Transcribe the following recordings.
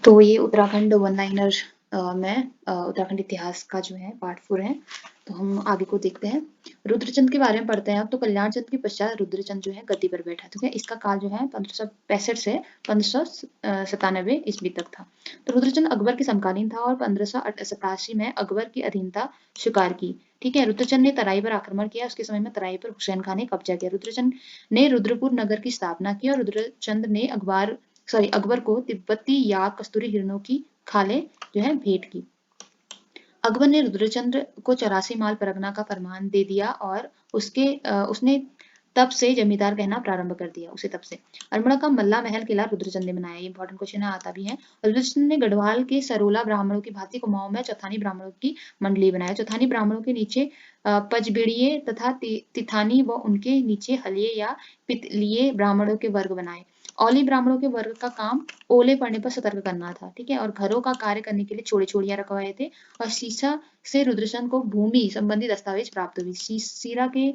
तो ये Uttarakhand one liner में उत्तराखंड इतिहास का जो है पार्ट 4 है। तो हम आगे को देखते हैं। रुद्रचंद के बारे में पढ़ते हैं। अब तो कल्याण चंद के पश्चात रुद्रचंद जो है गद्दी पर बैठा। ठीक है, इसका काल जो है 1565 से 1597 ईस्वी तक था। तो रुद्रचंद अकबर के समकालीन था और 1587 में अकबर की अधीनता स्वीकार की। ठीक है, रुद्रचंद ने तराई पर आक्रमण किया। उसके समय में तराई पर हुसैन खान ने कब्जा किया। रुद्रचंद ने रुद्रपुर नगर की स्थापना की और रुद्रचंद ने अकबर को तिब्बती या कस्तूरी हिरणों की खालें जो है भेंट की। अकबर ने रुद्रचंद्र को 84 माल परगना का फरमान दे दिया और उसने तब से जमींदार कहना प्रारंभ कर दिया। उसे तब से अल्मोड़ा का मल्ला महल किला रुद्रचंद ने बनाया। ये इंपॉर्टेंट क्वेश्चन आता भी है। रुद्रचंद ने गढ़वाल के सरोला ब्राह्मणों की भांति कुमाऊं में चौथानी ब्राह्मणों की मंडली बनाया। चौथानी ब्राह्मणों के नीचे पचबिड़िये तथा तिथानी व उनके नीचे हलिये या पितलिये ब्राह्मणों के वर्ग बनाए। औली ब्राह्मणों के वर्ग का काम ओले पड़ने पर सतर्क करना था। ठीक है, और घरों का कार्य करने के लिए छोड़े छोड़ियां रखवाए थे। और सीसा से रुद्रचंद को भूमि संबंधी दस्तावेज प्राप्त हुई। सीरा के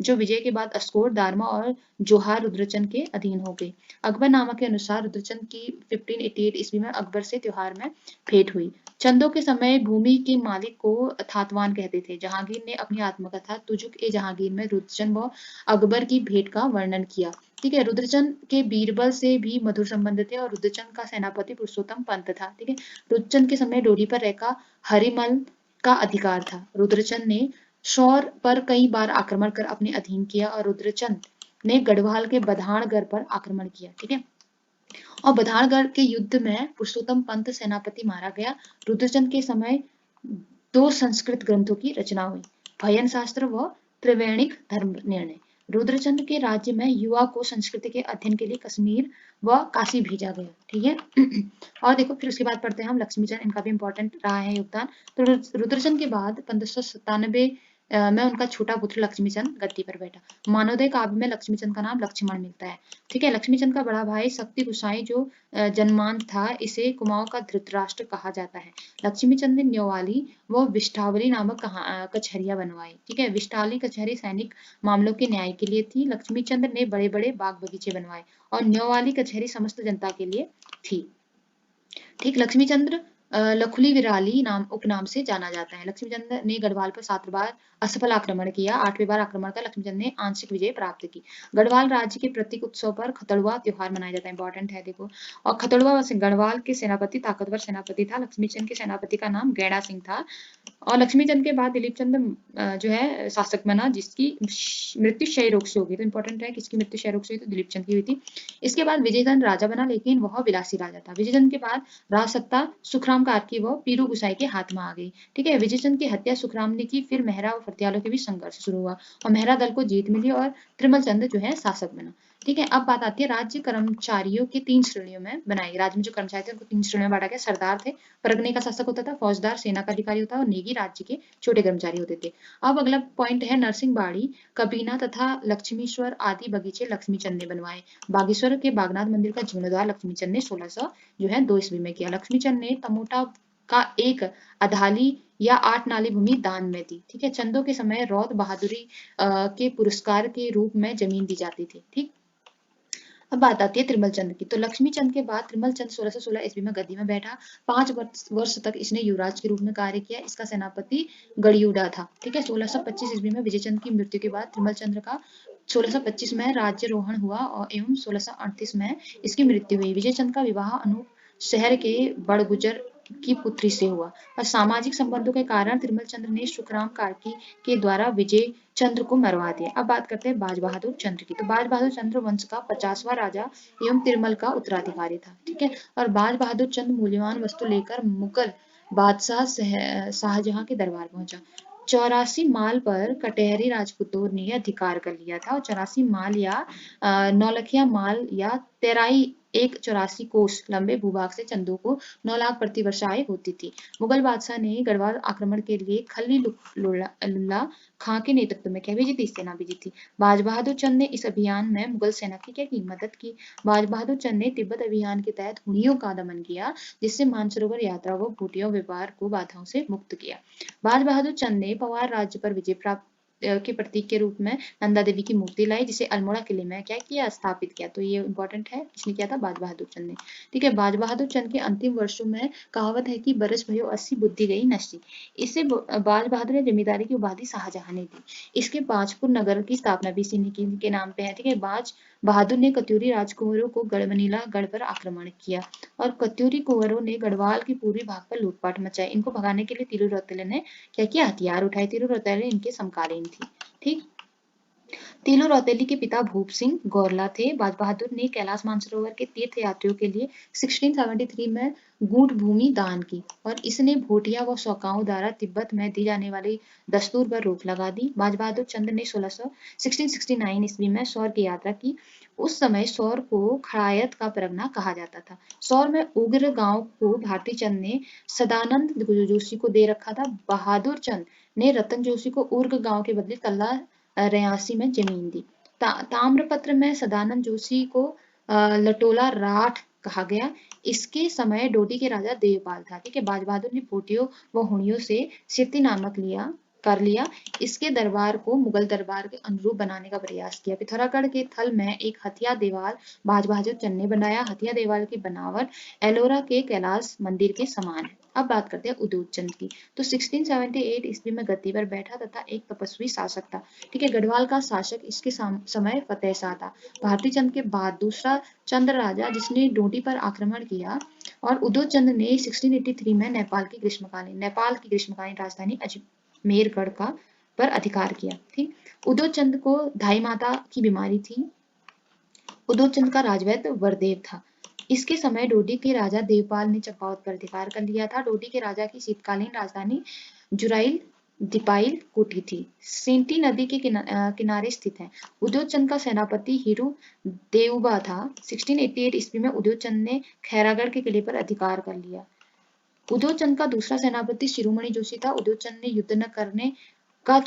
जो विजय के बाद अस्कोर, दारमा और जोहार रुद्रचंद के अधीन हो गए। अकबरनामा के अनुसार रुद्रचंद की 1588 ईस्वी में अकबर से त्योहार में भेंट हुई। चंदों के समय भूमि के मालिक को थातवान कहते थे। जहांगीर ने अपनी आत्मकथा तुजुक ए जहांगीर में रुद्रचंद व अकबर की भेंट का वर्णन किया। ठीक है, रुद्रचंद के बीरबल से भी मधुर संबंध थे और रुद्रचंद का सेनापति पुरुषोत्तम पंत था। ठीक है, रुद्रचंद के समय डोरी पर रहकर हरिमल का अधिकार था। रुद्रचंद ने शौर पर कई बार आक्रमण कर अपने अधीन किया और रुद्रचंद ने गढ़वाल के बधानगढ़ पर आक्रमण किया। ठीक है, और बधानगढ़ के युद्ध में पुरुषोत्तम पंत सेनापति मारा गया। रुद्रचंद के समय 2 संस्कृत ग्रंथों की रचना हुई, भयन शास्त्र व त्रिवेणिक धर्म निर्णय। रुद्रचंद के राज्य में युवा को संस्कृत के अध्ययन के लिए कश्मीर व काशी भेजा गया। ठीक है और देखो फिर उसके बाद पढ़ते हैं हम लक्ष्मीचंद। इनका भी इंपॉर्टेंट रहा है योगदान। तो रुद्रचंद के बाद 1597 में उनका छोटा पुत्र लक्ष्मीचंद गद्दी पर बैठा। मानवोदय काव्य में लक्ष्मीचंद का नाम लक्ष्मण मिलता है। ठीक है, लक्ष्मीचंद का बड़ा भाई शक्ति गुसाई जो जन्मांत था, इसे कुमाऊं का धृतराष्ट्र कहा जाता है। लक्ष्मीचंद ने न्यौवाली व विष्टावली नामक कचहरियां बनवाई। ठीक है, विष्टावली कचहरी सैनिक मामलों के न्याय के लिए थी। लक्ष्मीचंद ने बड़े बड़े बाग बगीचे बनवाए और न्यौवाली कचहरी समस्त जनता के लिए थी। ठीक, लक्ष्मीचंद्र लखुली विराली नाम उपनाम से जाना जाता है। लक्ष्मीचंद ने गढ़वाल पर 7 बार असफल आक्रमण किया। 8वें बार आक्रमण कर लक्ष्मीचंद ने आंशिक विजय प्राप्त की। गढ़वाल राज्य के प्रतीक उत्सव पर खतड़ुआ त्योहार मनाया जाता है। इंपॉर्टेंट है देखो। और खतड़ुआ गढ़वाल के सेनापति ताकतवर सेनापति था। लक्ष्मीचंद के सेनापति का नाम गैड़ा सिंह था। और लक्ष्मीचंद के बाद दिलीप चंद जो है शासक बना, जिसकी मृत्यु क्षय रोग से हो गई। तो इंपॉर्टेंट है किसकी मृत्यु क्षय रोग से हुई, तो दिलीप चंद की हुई थी। इसके बाद विजयचंद राजा बना, लेकिन वह विलासी राजा था। विजयचंद के बाद राज सत्ता सुखराम कार्की व पीरू गुसाई के हाथ में आ गई। ठीक है, विजयचंद की हत्या सुखराम ने की। फिर मेहरा और फतियालों के बीच संघर्ष शुरू हुआ और मेहरा दल को जीत मिली और त्रिमल चंद जो है शासक बना। ठीक है, अब बात आती है राज्य कर्मचारियों की 3 श्रेणियों में बनाई। राज्य में जो कर्मचारी थे उनको 3 श्रेणियों में बांटा गया। सरदार थे, परगने का शासक होता था, फौजदार सेना का अधिकारी होता है और नेगी राज्य के छोटे कर्मचारी होते थे। अब अगला पॉइंट है नरसिंह बाड़ी, कबीना तथा लक्ष्मीश्वर आदि बगीचे लक्ष्मीचंद ने बनवाए। बागेश्वर के बागनाथ मंदिर का जीर्णोद्धार लक्ष्मीचंद ने 1600 जो है 2 ईस्वी में किया। लक्ष्मीचंद ने तमोटा का एक अधाली या 8 नाली भूमि दान में दी। ठीक है, चंदों के समय रौत बहादुरी के पुरस्कार के रूप में जमीन दी जाती थी। ठीक, अब बात आती है त्रिमल चंद की। तो लक्ष्मी चंद के बाद त्रिमल चंद 1616 ईस्वी में गद्दी में बैठा। 5 वर्ष तक इसने युवराज के रूप में कार्य किया। इसका सेनापति गड़ियुडा था। ठीक है, 1625 ईस्वी में विजयचंद की मृत्यु के बाद त्रिमल चंद्र का 1625 में राज्यरोहण हुआ और एवं 1638 में इसकी मृत्यु हुई। विजयचंद का विवाह अनूप शहर के बड़गुजर की पुत्री से हुआ और सामाजिक संबंधों के कारण त्रिमल चंद्र ने सुखराम कार्की के द्वारा विजय चंद्र को मरवा दिया। अब बात करते हैं बाज बहादुर चंद्र की। तो बाज बहादुर चंद्र वंश का 50वां राजा एवं तिरमल का उत्तराधिकारी था। ठीक है, और बाज बहादुर चंद्र मूल्यवान वस्तु लेकर मुगल बादशाह शाहजहां के दरबार पहुंचा। 84 माल पर कटेहरी राजपूतों ने अधिकार कर लिया था और 84 माल या नौलखिया माल या तेराई एक 84 कोस लंबे भूभाग से चंदों को 9 लाख प्रति वर्ष आय होती थी। मुगल बादशाह ने गढ़वाल आक्रमण के लिए खल्ली लुल्ला खां के नेतृत्व में क्या भेजी थी, सेना भेजी थी। बाज बहादुर चंद ने इस अभियान में मुगल सेना की क्या की मदद की। बाज बहादुर चंद ने तिब्बत अभियान के तहत हुणियों का दमन किया, जिससे मानसरोवर यात्रा व भूटिया व्यापार को बाधाओं से मुक्त किया। बाज बहादुर चंद ने पवार राज्य पर विजय प्राप्त के प्रतीक के रूप में नंदा देवी की मूर्ति लाई, जिसे अल्मोड़ा किले में क्या किया, स्थापित किया। तो ये इंपॉर्टेंट है, किसने किया था, बाज बहादुर चंद ने। ठीक है, बाज बहादुर चंद के अंतिम वर्षों में कहावत है कि बरस भयो 80 बुद्धि गई नष्टी। इससे बाज बहादुर ने जमींदारी की उपाधि शाहजहां ने दी। इसके बाजपुर नगर की स्थापना भी इसी के नाम पे है। ठीक है, बाज बहादुर ने कत्यूरी राजकुंवरों को गढ़मनीला गढ़ पर आक्रमण किया और कत्यूरी कुंवरों ने गढ़वाल की पूर्वी भाग पर लूटपाट मचाई। इनको भगाने के लिए तिरु रौतेले ने क्या किया, हथियार उठाए। तिरु रौतेले इनके समकालीन थी। ठीक, तीलू रौतेली के पिता भूप सिंह गौरला थे। बाज बहादुर ने कैलाश मानसरोवर के तीर्थ यात्रियों के लिए 1673 में गूढ़ भूमि दान की और इसने भोटिया व शौकाओं द्वारा तिब्बत में दी जाने वाली दस्तूर पर रोक लगा दी। बाज बहादुर चंद ने 1669 ईस्वी में सौर की यात्रा की। उस समय सौर को खड़ायत का परगना कहा जाता था। सौर में उग्र गांव को भारती चंद ने सदानंद जोशी को दे रखा था। बहादुर चंद ने रतन जोशी को उर्ग गांव के बदले तल्ला रेयासी में जमीन दी। ताम्रपत्र में सदानंद जोशी को लटोला राठ कहा गया। इसके समय डोडी के राजा देवपाल था। ठीक है, बाज बहादुर ने भोटियों व हुणियों से सिरती नामक कर लिया। इसके दरबार को मुगल दरबार के अनुरूप बनाने का प्रयास किया। पिथौरागढ़ के थल में एक हथिया देवाल बाज बहादुर चंद ने बनाया। हथिया देवाल की बनावट एलोरा के कैलाश मंदिर के समान है। अब बात करते हैं उदय चंद की। तो 1678 ईस्वी में गद्दी पर बैठा तथा एक तपस्वी शासक था। ठीक है, गढ़वाल का शासक इसके समय फतेह शाह था। भारती चंद के बाद दूसरा चंद्र राजा जिसने डोडी पर आक्रमण किया और उदय चंद ने 1683 में नेपाल की ग्रीष्मकालीन राजधानी अजमेरगढ़ का पर अधिकार किया। ठीक, उदय चंद को धाई माता की बीमारी थी। उदय चंद का राजवैद्य वरदेव था। इसके समय डोडी के राजा देवपाल ने चंपावत पर अधिकार कर लिया था। डोडी के राजा की शीतकालीन राजधानी जुराइल दिपाइल कोठी थी। सेंटी नदी के किनारे स्थित है। उदय चंद का सेनापति हीरू देवबा था। 1688 ईस्वी में उदय चंद ने खैरागढ़ के किले पर अधिकार कर लिया। उदय चंद का दूसरा सेनापति शिरोमणि जोशी था। उदय चंद ने युद्ध न करने का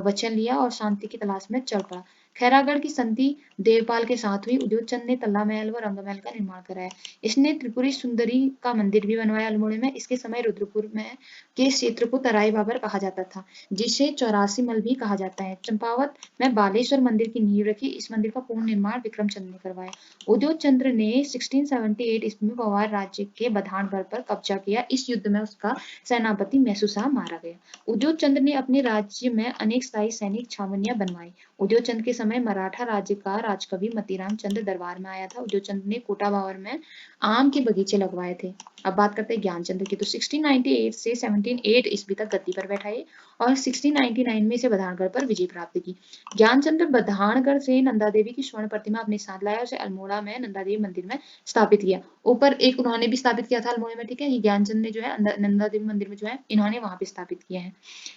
वचन लिया और शांति की तलाश में चल पड़ा। खैरागढ़ की संधि देवपाल के साथ हुई। उदय चंद ने तल्ला महल व रंग महल का निर्माण कराया। इसने त्रिपुरी सुंदरी का मंदिर भी बनवाया अल्मोड़े में। इसके समय रुद्रपुर में के क्षेत्र को तराई बाबर कहा जाता था, जिसे 84 मल भी कहा जाता है। चंपावत में बालेश्वर मंदिर की नींव रखी। इस मंदिर का पूर्ण निर्माण विक्रम चंद ने करवाया। उदय चंद्र ने 1678 ईस्वी में पवार राज्य के बधानगढ़ पर कब्जा किया। इस युद्ध में उसका सेनापति मैसूसा मारा गया। उदय चंद ने अपने राज्य में अनेक स्थायी सैनिक छावनियां बनवाई। उदय चंद के समय मराठा राज्य का राजकवि मतीराम चंद दरबार में आया था। उदय चंद ने कोटा बावर में आम के बगीचे लगवाए थे। अब बात करते हैं ज्ञानचंद्र की। तो 1698 से 1708 ईस्वी तक गद्दी पर बैठा है और 1699 में इसे बधानगढ़ पर विजय प्राप्त की। ज्ञानचंद्र बधानगढ़ से नंदा देवी की स्वर्ण प्रतिमा अपने साथ लाया, उसे अल्मोड़ा में नंदा देवी मंदिर में स्थापित किया। ऊपर एक उन्होंने भी स्थापित किया था अल्मोड़ा में। ठीक है, ये ज्ञानचंद ने जो है नंदा देवी मंदिर में जो है इन्होंने वहां पे स्थापित किया है।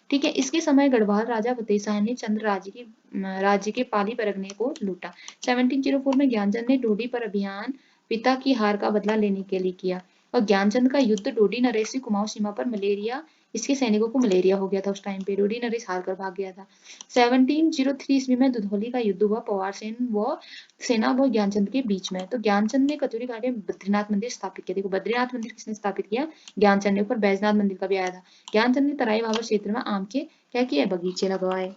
ठीक है, इसके समय गढ़वाल राजा फतेह शाह ने चंद्र राज्य के पाली परगने को लूटा। 1704 में ज्ञानचंद ने डोडी पर अभियान पिता की हार का बदला लेने के लिए किया और ज्ञानचंद का युद्ध डोडी नरेश कुमाऊं सीमा पर मलेरिया, इसके सैनिकों को मलेरिया हो गया था उस टाइम पे। डोडी नरेश हार कर भाग गया था। 1703 ईस्वी में दुधौली का युद्ध हुआ पवार सेना व ज्ञानचंद के बीच में। तो ज्ञानचंद ने कतूरी घाटी में बद्रीनाथ मंदिर स्थापित किया। देखो, बद्रीनाथ मंदिर किसने स्थापित किया, ज्ञानचंद ने। ऊपर बैजनाथ मंदिर का भी आया था। ज्ञानचंद ने तराई बाबर क्षेत्र में आम के क्या किए, बगीचे लगवाए।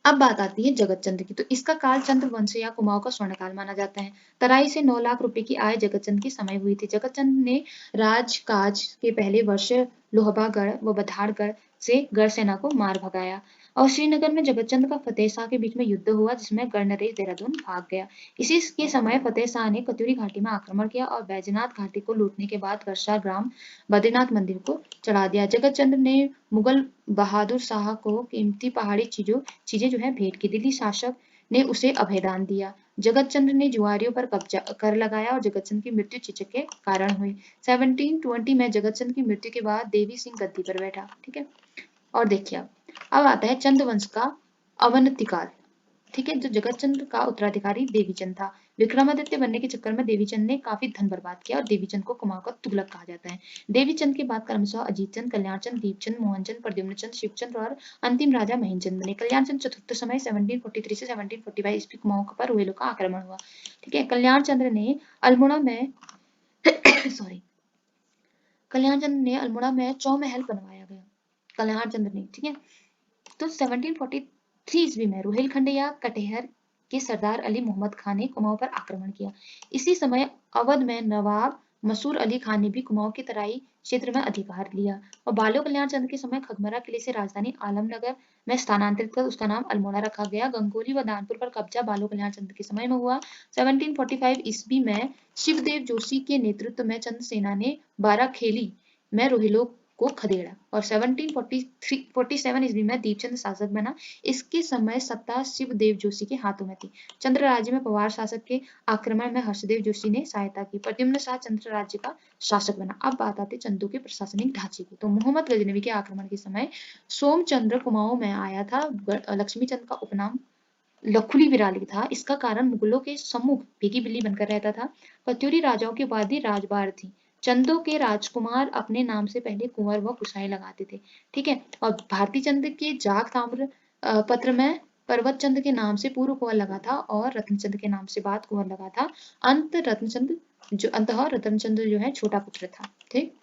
अब बात आती है जगत चंद्र की। तो इसका काल चंद्र वंश या कुमाऊं का स्वर्णकाल माना जाता है। तराई से 9 लाख रुपए की आय जगत चंद के समय हुई थी। जगत चंद ने राजकाज के पहले वर्ष लोहबागढ़ व बधाड़गढ़ से गढ़ सेना को मार भगाया और श्रीनगर में जगत चंद का फतेह शाह के बीच में युद्ध हुआ, जिसमें गढ़ नरेश देहरादून भाग गया। इसी के समय फतेह शाह ने कतूरी घाटी में आक्रमण किया और बैजनाथ घाटी को लूटने के बाद वर्षा ग्राम बद्रीनाथ मंदिर को चढ़ा दिया। जगत चंद ने मुगल बहादुर शाह को कीमती पहाड़ी चीजें जो है भेंट की। दिल्ली शासक ने उसे अभयदान दिया। जगत चंद्र ने जुआरियों पर कब्जा कर लगाया और जगत चंद की मृत्यु चीचक के कारण हुई। 1720 में जगत चंद की मृत्यु के बाद देवी सिंह गद्दी पर बैठा। ठीक है, और देखिए अब आता है चंद वंश का अवनतिकाल। ठीक है, जो जगत चंद का उत्तराधिकारी देवीचंद था। विक्रमादित्य बनने के चक्कर में देवीचंद ने काफी धन बर्बाद किया और देवीचंद को कुमाऊं का तुगलक कहा जाता है। देवीचंद के बाद क्रमशः अजीत चंद, कल्याण चंद, दीपचंद, मोहन चंद, प्रद्युम्न चंद, शिवचंद और अंतिम राजा महीनचंद बने। कल्याण चंद चतुर्थ समय 1743 से 1745 ईस्वी कुमाऊं पर रोहिलों का आक्रमण हुआ। ठीक है, कल्याण चंद्र ने अल्मोड़ा में सॉरी कल्याण चंद्र ने अल्मोड़ा में चौमहल बनवाया गया। कल्याण चंद्र ने, ठीक है, तो 1743 ईस्वी में रोहिलखंड या कटेहर के सरदार अली मोहम्मद खान ने कुमाऊं पर आक्रमण किया। इसी समय अवध में नवाब मसूर अली खान ने भी कुमाऊं की तराई क्षेत्र में अधिकार लिया और बालो कल्याण चंद्र के समय खगमरा किले से राजधानी आलमनगर में स्थानांतरित कर उसका नाम अल्मोड़ा रखा गया। गंगोली व दानपुर पर कब्जा बालो कल्याण चंद्र के समय में हुआ। 1745 ईस्वी में शिवदेव जोशी के नेतृत्व में चंद्र सेना ने बाराखेली में रोहिलों को खदेड़ा और 1747 ईस्वी में दीपचंद शासक बना। इसके समय सत्ता शिवदेव जोशी के हाथों में थी। चंद्र राज्य में पवार शासक के आक्रमण में हर्षदेव जोशी ने सहायता की। प्रद्युम्न शाह चंद्र राज्य का शासक बना। अब बात आती है चंदू के प्रशासनिक ढांचे की। तो मोहम्मद गजनवी के आक्रमण के समय सोमचंद्र कुमाऊं में आया था। लक्ष्मी चंद का उपनाम लखुली विराली था। इसका कारण मुगलों के सम्मुख भीगी बिल्ली बनकर रहता था। पत्यूरी राजाओं की उपाधि राजबार थी। चंदों के राजकुमार अपने नाम से पहले कुंवर व कुशाई लगाते थे। ठीक है। और भारती चंद के जाग ताम्र पत्र में पर्वत चंद के नाम से पूर्व कुंवर लगा था और रत्नचंद के नाम से बाद कुंवर लगा था। अंतः रत्नचंद जो है छोटा पुत्र था। ठीक।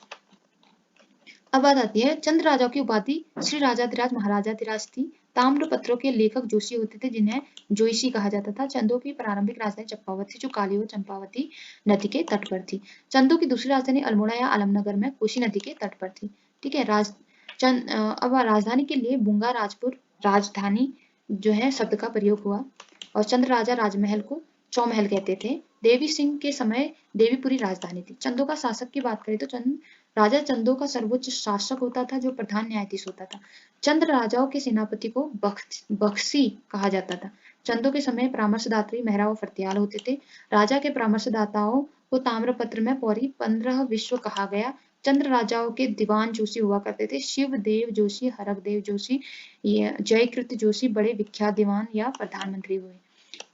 अब बात आती है चंद राजाओं की उपाधि श्री राजाधिराज महाराजाधिराज थी। ताम्र पत्रों के लेखक जोशी होते थे जिन्हें जोईसी कहा जाता था। चंदों की प्रारंभिक राजधानी चंपावत थी जो काली व चंपावती नदी के तट पर थी। चंदों की दूसरी राजधानी अल्मोड़ा या आलमनगर में कोशी नदी के तट पर थी। ठीक है। अब राजधानी के लिए बुंगा राजपुर राजधानी जो है शब्द का प्रयोग हुआ और चंद्र राजा राजमहल को चौमहल कहते थे। देवी सिंह के समय देवीपुरी राजधानी थी। चंदों का शासक की बात करें तो राजा चंदों का सर्वोच्च शासक होता था जो प्रधान न्यायाधीश होता था। चंद्र राजाओं के सेनापति को बख्शी कहा जाता था। चंदों के समय परामर्शदात्री मेहरा व फर्तियाल होते थे। राजा के परामर्शदाताओं को ताम्रपत्र में पौरी 15 विश्व कहा गया। चंद्र राजाओं के दीवान जोशी हुआ करते थे। शिवदेव जोशी, हरकदेव जोशी, जयकृत जोशी बड़े विख्यात दीवान या प्रधानमंत्री हुए।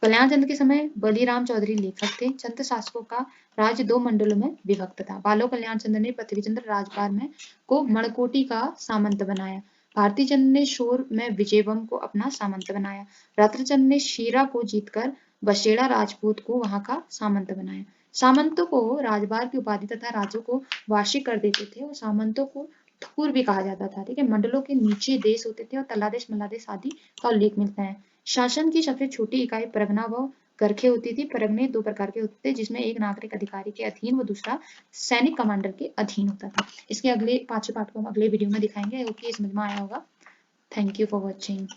कल्याण चंद्र के समय बलीराम चौधरी लेखक थे। चंद्र शासकों का राज्य 2 मंडलों में विभक्त था। बालो कल्याण चंद्र ने पृथ्वीचंद्र राजपाल में को मणकोटी का सामंत बनाया। भारती चंद्र ने शोर में विजयवम को अपना सामंत बनाया। रत्रचंद ने शीरा को जीतकर बसेड़ा राजपूत को वहां का सामंत बनाया। सामंतों को राजबार की उपाधि तथा राज्यों को वार्षिक कर देते थे और सामंतों को ठकुर भी कहा जाता था। ठीक है। मंडलों के नीचे देश होते थे और तलादेश मल्लादेश आदि का उल्लेख मिलता है। शासन की सबसे छोटी इकाई परगना व करखे होती थी। परगने 2 प्रकार के होते थे जिसमें एक नागरिक अधिकारी के अधीन व दूसरा सैनिक कमांडर के अधीन होता था। इसके अगले 5वें पार्ट को हम अगले वीडियो में दिखाएंगे। ओके, समझ में आया होगा। Thank you for watching.